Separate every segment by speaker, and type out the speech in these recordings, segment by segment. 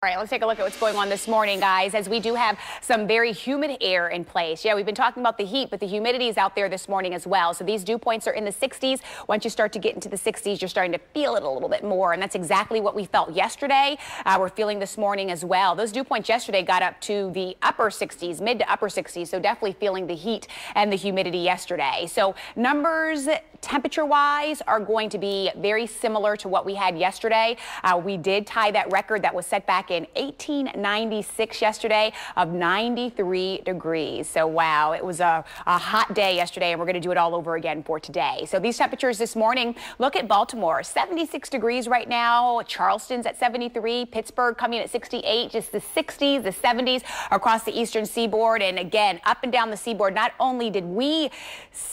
Speaker 1: All right, let's take a look at what's going on this morning, guys, as we do have some very humid air in place. Yeah, we've been talking about the heat, but the humidity is out there this morning as well. So these dew points are in the 60s. Once you start to get into the 60s, you're starting to feel it a little bit more. And that's exactly what we felt yesterday. We're feeling this morning as well. Those dew points yesterday got up to the upper 60s, mid to upper 60s. So definitely feeling the heat and the humidity yesterday. So numbers temperature-wise are going to be very similar to what we had yesterday. We did tie that record that was set back in 1896 yesterday of 93 degrees. So wow, it was a hot day yesterday, and we're going to do it all over again for today. So these temperatures this morning, look at Baltimore, 76 degrees right now. Charleston's at 73, Pittsburgh coming at 68, just the 60s, the 70s across the eastern seaboard. And again, up and down the seaboard, not only did we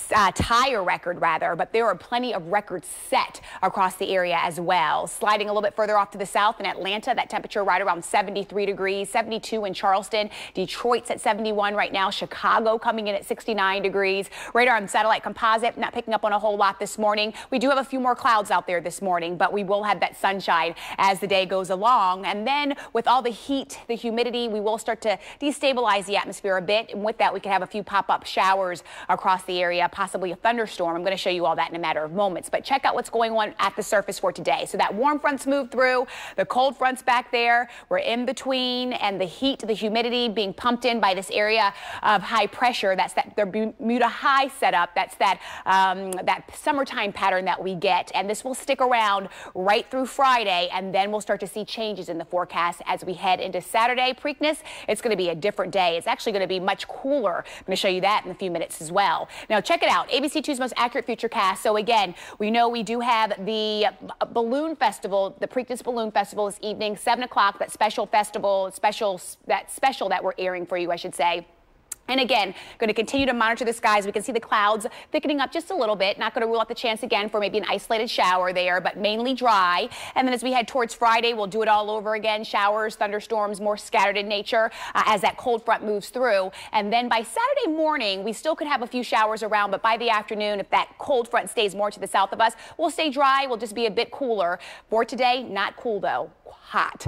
Speaker 1: tie a record but there are plenty of records set across the area as well. Sliding a little bit further off to the south in Atlanta, that temperature right around 73 degrees, 72 in Charleston. Detroit's at 71 right now. Chicago coming in at 69 degrees. Radar and satellite composite not picking up on a whole lot this morning. We do have a few more clouds out there this morning, but we will have that sunshine as the day goes along. And then with all the heat, the humidity, we will start to destabilize the atmosphere a bit. And with that, we can have a few pop-up showers across the area, possibly a thunderstorm. I'm going to show you all that in a matter of moments. But check out what's going on at the surface for today. So that warm front's moved through, the cold front's back there. We're in between, and the heat, the humidity being pumped in by this area of high pressure. That's that Bermuda high setup. That's that that summertime pattern that we get. And this will stick around right through Friday, and then we'll start to see changes in the forecast as we head into Saturday. Preakness, it's going to be a different day. It's actually going to be much cooler. I'm going to show you that in a few minutes as well. Now check it out. ABC2's most accurate futurecast. So again, we know we do have the balloon festival, the Preakness Balloon Festival this evening, 7 o'clock, that special festival, that special that we're airing for you, I should say. And again, going to continue to monitor the skies. We can see the clouds thickening up just a little bit. Not going to rule out the chance again for maybe an isolated shower there, but mainly dry. And then as we head towards Friday, we'll do it all over again. Showers, thunderstorms, more scattered in nature as that cold front moves through. And then by Saturday morning, we still could have a few showers around, but by the afternoon, if that cold front stays more to the south of us, we'll stay dry. We'll just be a bit cooler. For today, not cool though, hot.